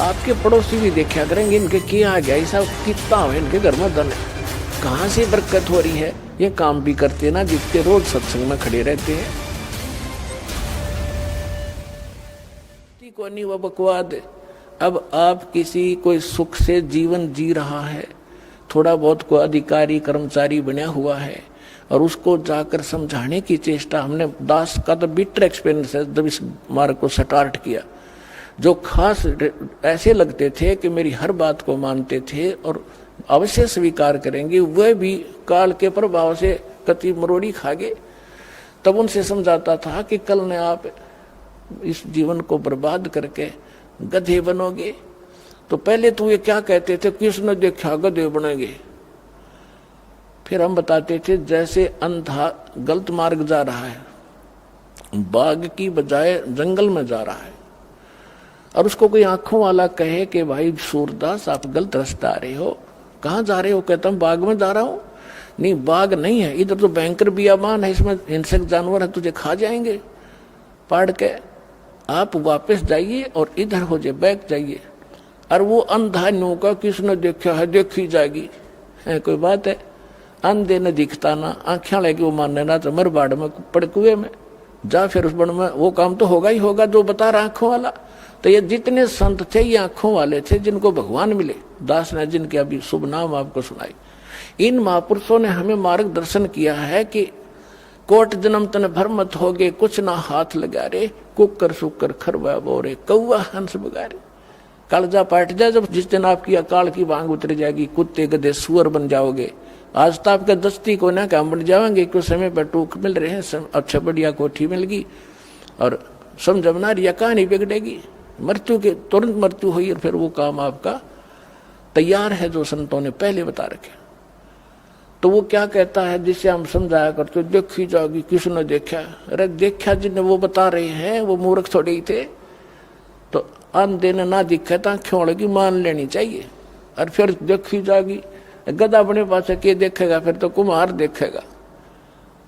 आपके पड़ोसी भी देखा करेंगे इनके क्या आ गया, ऐसा कितना है इनके घर में धन है, कहाँ से बरकत हो रही है। ये काम भी करते ना जितने रोज सत्संग में खड़े रहते हैं। को नहीं वो बकवाद। अब आप किसी कोई सुख से जीवन जी रहा है, थोड़ा बहुत कोई अधिकारी कर्मचारी बना हुआ है और उसको जाकर समझाने की चेष्टा, हमने दास का तो बिटर एक्सपीरियंस है जब इस मार्ग को स्टार्ट किया। जो खास ऐसे लगते थे कि मेरी हर बात को मानते थे और अवश्य स्वीकार करेंगे, वह भी काल के प्रभाव से कति मरोड़ी खा गए। तब उनसे समझाता था कि कल ने आप इस जीवन को बर्बाद करके गधे बनोगे। तो पहले तो ये क्या कहते थे, किसने देखा गधे बनेंगे। फिर हम बताते थे जैसे अंधा गलत मार्ग जा रहा है, बाग की बजाय जंगल में जा रहा है, और उसको कोई आंखों वाला कहे कि भाई सूरदास आप गलत रास्ते आ रहे हो, कहाँ जा रहे हो, कहता हूँ बाग में जा रहा हूँ। नहीं बाग नहीं है, इधर तो भयंकर बियाबान है, इसमें हिंसक जानवर है, तुझे खा जाएंगे पाड़ के, आप वापस जाइए और इधर हो जाए बैक जाइए। और वो अंधा नो का किसने देखा है, देखी जाएगी है, कोई बात है। अंधे न दिखता ना आंखें लगी वो मानने ना, तो मर बाड़ में पड़ कुएं में जा, फिर उस बड़ में वो काम तो होगा ही होगा जो बता रहा आंखों वाला। तो ये जितने संत थे ये आंखों वाले थे जिनको भगवान मिले, दास ने जिनके अभी शुभ नाम आपको सुनाई। इन महापुरुषों ने हमें मार्गदर्शन किया है कि कोट जन्म तन भर मत होगे, कुछ ना हाथ लगा रे, कुकर सुकर खरवा बोरे, कौआ हंस बगारे। कालजा पाट जा जब जिस दिन आपकी अकाल की भांग उतर जाएगी, कुत्ते गधे सुअर बन जाओगे। आज तो आपके दस्ती को ना काम बन जाएंगे, कुछ समय पर टूक मिल रहे हैं, अच्छा बढ़िया कोठी मिल गई और समझना रिया कहानी बिगड़ेगी, मृत्यु के तुरंत मृत्यु हुई और फिर वो काम आपका तैयार है जो संतों ने पहले बता रखे। तो वो क्या कहता है जिसे हम समझाया करते, देखी जाएगी किसने देखा। अरे देखा जिन्हें वो बता रहे हैं वो मूर्ख थोड़े ही थे। तो अंधे ने ना दिखा था क्यों लगी मान लेनी चाहिए। और फिर देखी जाएगी, गधा अपने पास के देखेगा, फिर तो कुम्हार देखेगा।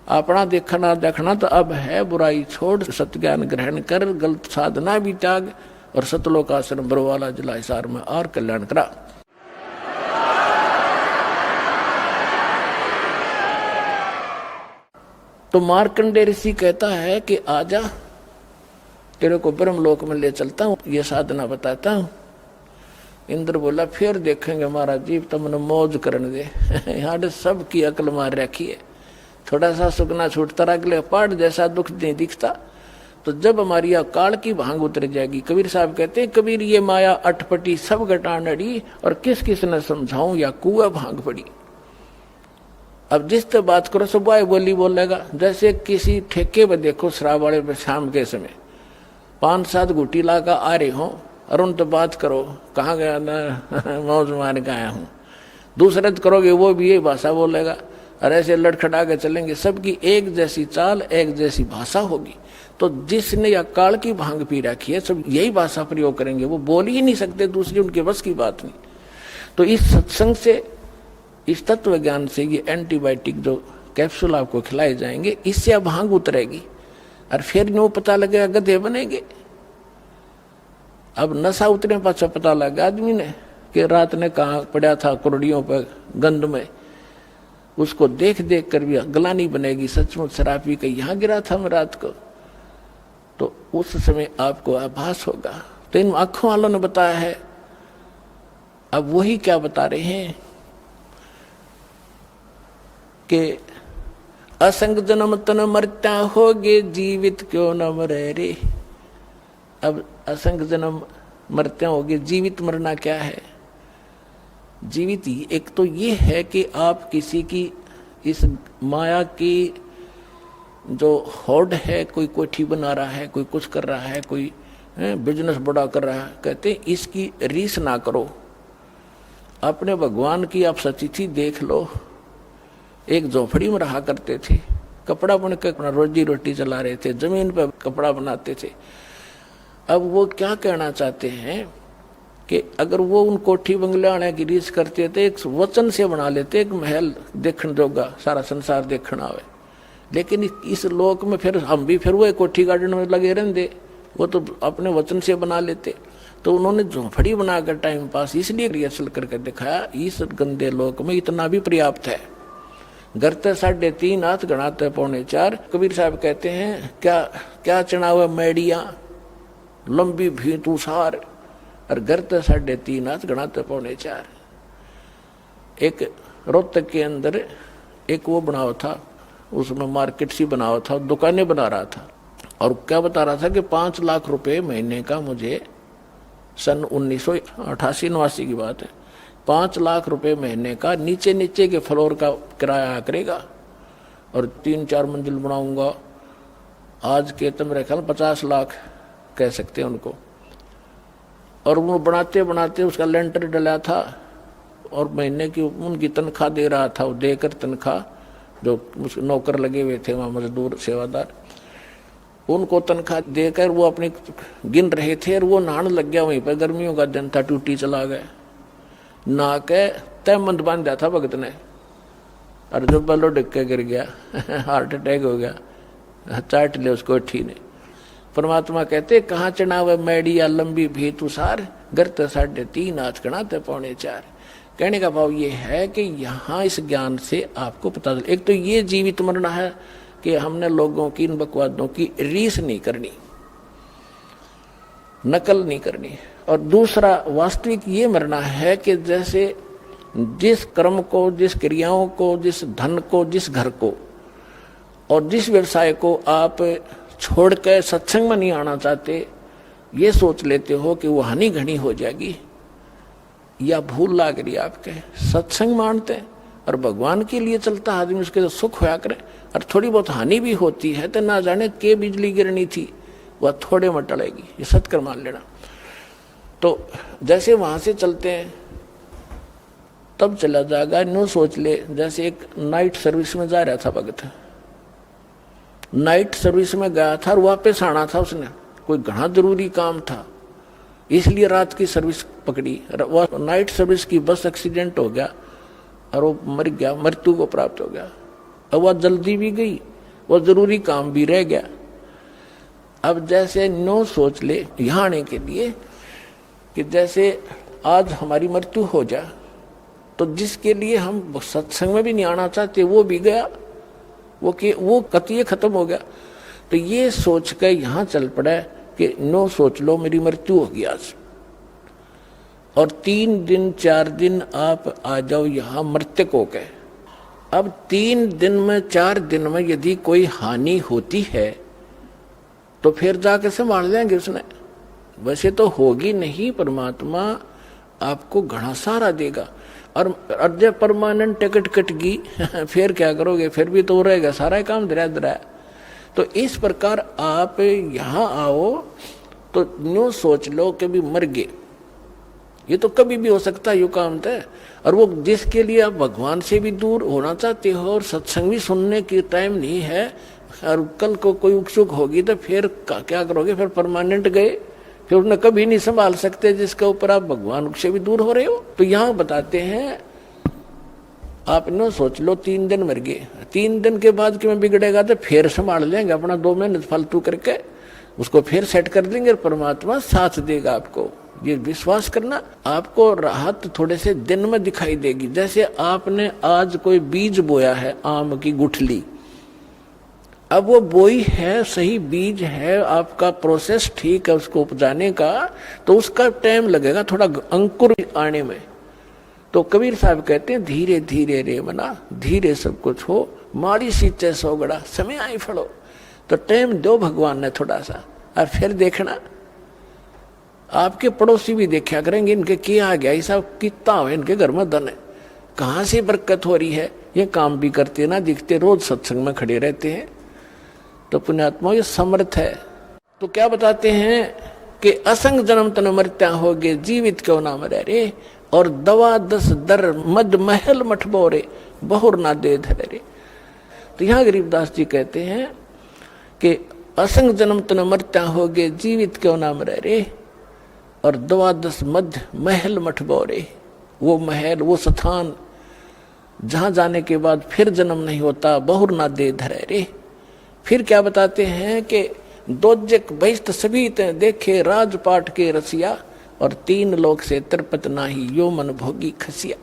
अपना देखना देखना तो अब है, बुराई छोड़ सत्ज्ञान ग्रहण कर, गलत साधना भी त्याग और सतलोक आश्रम बरवाला जिला हिसार में और कल्याण करा। तो मार्कंडेय ऋषि कहता है कि आजा तेरे को ब्रह्मलोक में ले चलता हूँ, ये साधना बताता हूँ। इंद्र बोला फिर देखेंगे महाराज जी, तुमने मौज करने दे यहाँ सबकी अकल मार रखी है, थोड़ा सा सुगना छूटता रहा, अगले पहाड़ जैसा दुख नहीं दिखता। तो जब हमारी अकाल की भांग उतर जाएगी, कबीर साहब कहते हैं कबीर ये माया अटपटी सब घटा नड़ी, और किस किस ने समझाऊं या कुआ भांग पड़ी। अब जिस तरह बात करो सब बोली बोलेगा। जैसे किसी ठेके पे देखो शराब वाले पे शाम के समय 5-7 घुटी ला का आ रहे हो और उन तो बात करो कहाँ गया ना मौज मार के आया हूँ, दूसरे तो करोगे वो भी यही भाषा बोलेगा। और ऐसे लड़खड़ा के चलेंगे, सबकी एक जैसी चाल एक जैसी भाषा होगी। तो जिसने या काल की भांग पी रखी है सब यही भाषा प्रयोग करेंगे, वो बोल ही नहीं सकते दूसरी, उनके बस की बात नहीं। तो इस सत्संग से, इस तत्व ज्ञान से, ये एंटीबायोटिक जो कैप्सूल आपको खिलाए जाएंगे, इससे अब भांग उतरेगी और फिर नो पता लगेगा गधे बनेंगे। अब नशा उतरे पाछा पता लगा आदमी ने कि रात ने कहाँ पड़ा था कुरड़ियों पर गंद में, उसको देख देख कर भी गलानी बनेगी, सचमुच शराब पी के यहाँ गिरा था मैं रात को। तो उस समय आपको आभास होगा। तो इन आंखों वालों ने बताया है। अब वही क्या बता रहे हैं कि असंग जन्म तन मरता होगे, जीवित क्यों न मरे रे। अब असंग जन्म मरते होगे, जीवित मरना क्या है। जीवित ही एक तो ये है कि आप किसी की इस माया की जो होड़ है, कोई कोठी बना रहा है, कोई कुछ कर रहा है, कोई बिजनेस बड़ा कर रहा है, कहते इसकी रीस ना करो। अपने भगवान की आप सचिथि देख लो। एक झोपड़ी में रहा करते थे, कपड़ा बुन के अपना रोजी रोटी चला रहे थे, जमीन पर कपड़ा बनाते थे। अब वो क्या कहना चाहते हैं कि अगर वो उन कोठी बंगले की रीस करते थे, एक वचन से बना लेते, एक महल देखने जोगा, सारा संसार देखना आवे। लेकिन इस लोक में फिर हम भी फिर वो कोठी गार्डन में लगे रहते, वो तो अपने वचन से बना लेते। तो उन्होंने झोंपड़ी बनाकर टाइम पास इसलिए रिहर्सल करके दिखाया, इस गंदे लोक में इतना भी पर्याप्त है। घर ते 3.5 हाथ गणाते 3.25। कबीर साहब कहते हैं क्या क्या चना हुआ मैडिया लंबी भी तुषार, और घर ते 3.5 हाथ गणाते 3.25। एक रोहतक के अंदर एक वो बनावा था, उसमें मार्केट सी बनावा था, दुकानें बना रहा था, और क्या बता रहा था कि 5 लाख रुपए महीने का मुझे, सन 1988-89 की बात है, 5 लाख रुपए महीने का नीचे नीचे के फ्लोर का किराया करेगा, और 3-4 मंजिल बनाऊंगा। आज के तो मेरे ख्याल 50 लाख कह सकते हैं उनको। और वो बनाते बनाते उसका लेंटर डला था, और महीने की उनकी तनख्वाह दे रहा था, वो देकर तनख्वाह, जो नौकर लगे हुए थे वहाँ मजदूर सेवादार, उनको तनख्वाह देकर वो अपनी गिन रहे थे, और वो नहाने लग गया वहीं पर। गर्मियों का दिन था, टूटी चला गया, नहा के तयमंद बांध दिया था भगत ने, और जो बलो डिग के गिर गया हार्ट अटैक हो गया, चाट ले उसको अठी ने। परमात्मा कहते कहाँ चढ़ा हुआ मैडिया लंबी भी तुषार, गर्त 3.5 हाथ गणाते 3.25। कहने का भाव ये है कि यहाँ इस ज्ञान से आपको पता चल, एक तो ये जीवित मरना है कि हमने लोगों की इन बकवादों की रीस नहीं करनी, नकल नहीं करनी, और दूसरा वास्तविक ये मरना है कि जैसे जिस कर्म को, जिस क्रियाओं को, जिस धन को, जिस घर को और जिस व्यवसाय को आप छोड़कर सत्संग में नहीं आना चाहते, ये सोच लेते हो कि वो हानि घनी हो जाएगी, या भूल लाग रही आपके। सत्संग मानते हैं और भगवान के लिए चलता आदमी, उसके तो सुख होया करे, और थोड़ी बहुत हानि भी होती है तो ना जाने के बिजली गिरनी थी, वह थोड़े में टलेगी, ये सत्कर मान लेना। तो जैसे वहां से चलते हैं तब चला जाएगा। नो सोच ले, जैसे एक नाइट सर्विस में जा रहा था भगत, नाइट सर्विस में गया था और वापस आना था उसने, कोई घना जरूरी काम था, इसलिए रात की सर्विस पकड़ी। वह नाइट सर्विस की बस एक्सीडेंट हो गया और वो मर गया, मृत्यु को प्राप्त हो गया। अब वह जल्दी भी गई, वह जरूरी काम भी रह गया। अब जैसे नो सोच ले यहाँ आने के लिए कि जैसे आज हमारी मृत्यु हो जाए, तो जिसके लिए हम सत्संग में भी नहीं आना चाहते वो भी गया, वो कतिये खत्म हो गया। तो ये सोच कर यहाँ चल पड़ा कि नो सोच लो मेरी मृत्यु होगी आज, और 3 दिन 4 दिन आप आ जाओ यहाँ मृतक हो गए। अब 3 दिन में 4 दिन में यदि कोई हानि होती है तो फिर जाके संभाल लेंगे उसने, वैसे तो होगी नहीं, परमात्मा आपको घना सारा देगा। और जब परमानेंट टिकट कट गई फिर क्या करोगे, फिर भी तो रहेगा सारा काम दरा। तो इस प्रकार आप यहाँ आओ तो न्यू सोच लो कि भी मर गए, ये तो कभी भी हो सकता है, यू काम तय। और वो जिसके लिए आप भगवान से भी दूर होना चाहते हो और सत्संग भी सुनने की टाइम नहीं है, और कल को कोई उत्सुक होगी तो फिर क्या करोगे, फिर परमानेंट गए, फिर उन्हें कभी नहीं संभाल सकते जिसके ऊपर आप भगवान से भी दूर हो रहे हो। तो यहाँ बताते हैं आप न सोच लो 3 दिन मर गए, 3 दिन के बाद क्यों बिगड़ेगा तो फिर संभाल लेंगे अपना 2 महीने फालतू करके, उसको फिर सेट कर देंगे, परमात्मा साथ देगा आपको। ये विश्वास करना, आपको राहत थोड़े से दिन में दिखाई देगी। जैसे आपने आज कोई बीज बोया है, आम की गुठली, अब वो बोई है, सही बीज है, आपका प्रोसेस ठीक है उसको उपजाने का, तो उसका टाइम लगेगा थोड़ा अंकुर आने में। तो कबीर साहब कहते हैं धीरे धीरे रे मना, धीरे सब कुछ हो, मारी सींचे सोगड़ा, समय आई फड़ो। तो टाइम दो भगवान ने थोड़ा सा, और फिर देखना आपके पड़ोसी भी देखा करेंगे इनके क्या आ गया, ऐसा कितना हो इनके घर में धन है, कहाँ से बरकत हो रही है, ये काम भी करते ना दिखते, रोज सत्संग में खड़े रहते हैं। तो पुण्यात्मा ये समर्थ है। तो क्या बताते हैं कि असंग जन्म तन मरत्या होगे, जीवित क्यों ना मरे रे, और दवा 10 दर मद महल मठ बोरे, बहुर ना दे धरे रे। तो यहाँ गरीबदास जी कहते हैं कि असंग जन्म तन मरत्या होगे, जीवित क्यों ना मरे रे, और दवा 10 मद महल मठ बोरे, वो महल, वो स्थान जहां जाने के बाद फिर जन्म नहीं होता, बहुर ना दे धरे रे। फिर क्या बताते हैं कि दोजक बहिष्ट सभी ते देखे राजपाट के रसिया, और 3 लोक से तृप्त नाही, यो मन भोगी खसिया।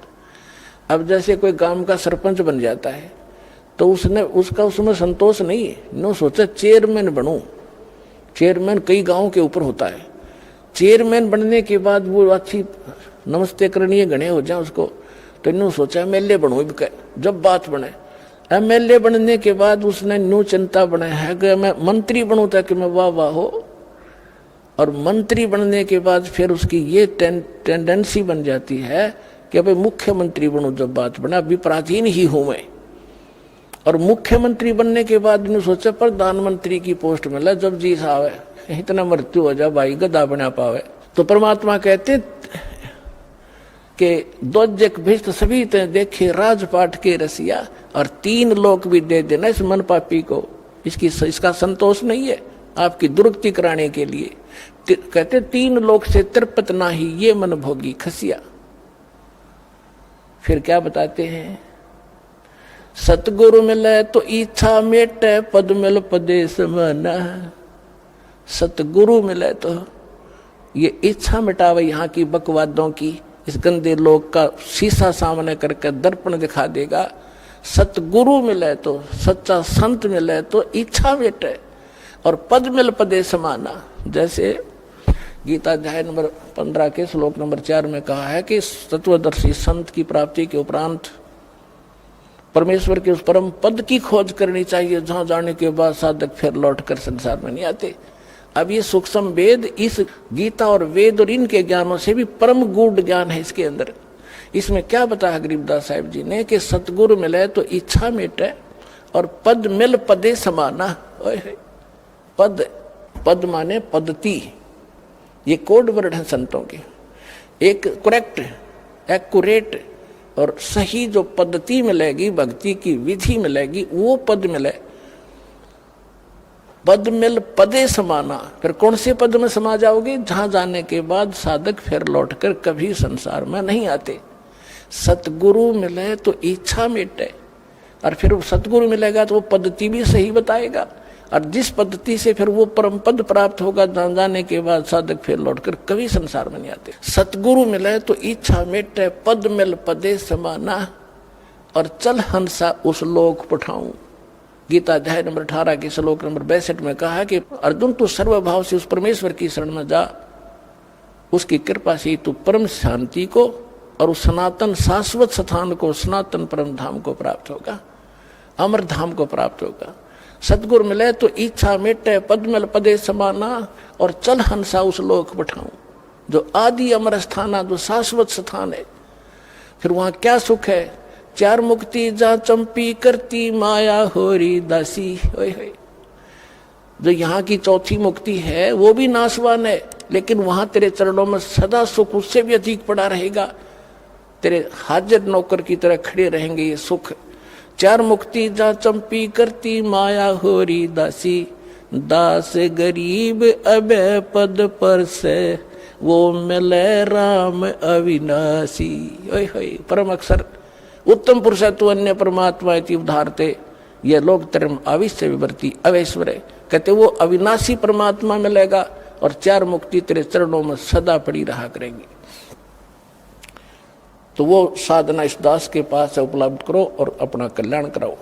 अब जैसे कोई गांव का सरपंच बन जाता है तो उसमें संतोष नहीं है, नो सोचा चेयरमैन बनूं। चेयरमैन कई गांवों के ऊपर होता है। चेयरमैन बनने के बाद वो अच्छी नमस्ते करणीय गणे हो जाए उसको, तो इन्होंने सोचा एमएलए बनूं। जब बात बने एमएलए बनने के बाद उसने न्यू चिंता बनाया है कि मैं मंत्री बनूं ताकि मैं वाह वाह हो। और मंत्री बनने के बाद फिर उसकी ये टेंडेंसी बन जाती है कि भाई मुख्यमंत्री बनूं। जब बात बना विपराधीन ही हूं मैं। और मुख्यमंत्री बनने के बाद इन्होंने सोचा प्रधानमंत्री की पोस्ट मिला, जब जी साहब इतना मृत्यु हो जा भाई गदा बना पावे। तो परमात्मा कहते कि दोजक भिष्ट सभी ते देखे राजपाट के रसिया, और 3 लोक भी दे देना इस मन पापी को। इसका संतोष नहीं है आपकी दुर्गति कराने के लिए। कहते 3 लोक से तृप्त नाही, ये मन भोगी खसिया। फिर क्या बताते हैं, सतगुरु मिले तो इच्छा मेटे, पद मिल पदे समाना। सतगुरु मिले तो ये इच्छा मिटावे यहाँ की बकवादों की, इस गंदे लोग का शीशा सामने करके दर्पण दिखा देगा। सतगुरु मिले तो, सच्चा संत मिले तो इच्छा मिटे, और पद मिल पदे समाना। जैसे गीता अध्याय नंबर 15 के श्लोक नंबर 4 में कहा है कि तत्वदर्शी संत की प्राप्ति के उपरांत परमेश्वर के उस परम पद की खोज करनी चाहिए, जहां जाने के बाद साधक फिर लौटकर संसार में नहीं आते। अब ये सूक्ष्म वेद, इस गीता और वेद और इनके ज्ञानों से भी परम गूढ़ ज्ञान है इसके अंदर। इसमें क्या बताया गरीबदास साहिब जी ने कि सतगुरु मिले तो इच्छा मिटे, और पद मिल पदे समाना। पद माने पद्धति, ये कोड वर्ड है संतों के। एक करेक्ट एक्यूरेट और सही जो पद्धति मिलेगी, भक्ति की विधि मिलेगी, वो पद मिले। पद मिल पदे समाना। फिर कौन से पद में समा जाओगे, जहां जाने के बाद साधक फिर लौटकर कभी संसार में नहीं आते। सतगुरु मिले तो इच्छा मिटे, और फिर वो सतगुरु मिलेगा तो वो पद्धति भी सही बताएगा, और जिस पद्धति से फिर वो परम पद प्राप्त होगा, जहां जाने के बाद साधक फिर लौटकर कभी संसार में नहीं आते। सतगुरु मिले तो इच्छा मिटे, पद मिल पदे समाना, और चल हंसा उस लोक पठाऊं। गीता अध्याय नंबर 18 के श्लोक नंबर 62 में कहा है कि अर्जुन तू सर्वभाव से उस परमेश्वर की शरण में जा, उसकी कृपा से तू परम शांति को और उस सनातन शाश्वत स्थान को, सनातन परम धाम को प्राप्त होगा, अमर धाम को प्राप्त होगा। सतगुरु मिले तो इच्छा मिटे, पद मिल पदे समाना, और चल हंसा उस लोक पठाऊं, जो आदि अमर स्थान, जो शाश्वत स्थान है। फिर वहां क्या सुख है, 4 मुक्ति जा चंपी करती माया होरी दासी। जो यहाँ की 4थी मुक्ति है वो भी नाशवान है, लेकिन वहां तेरे चरणों में सदा सुख उससे भी अधिक पड़ा रहेगा। तेरे हाजिर नौकर की तरह खड़े रहेंगे ये सुख। 4 मुक्ति जा चंपी करती माया होरी दासी, दास गरीब अबे पद पर से, वो मिले राम अविनाशी। परम अक्षर उत्तम पुरुष तु अन्य परमात्मा इति उद्धारते, ये लोग तरम आविश्य विवर्ती अवैश्वर। कहते वो अविनाशी परमात्मा मिलेगा, और 4 मुक्ति तेरे चरणों में सदा पड़ी रहा करेंगी। तो वो साधना इस दास के पास उपलब्ध करो और अपना कल्याण कराओ।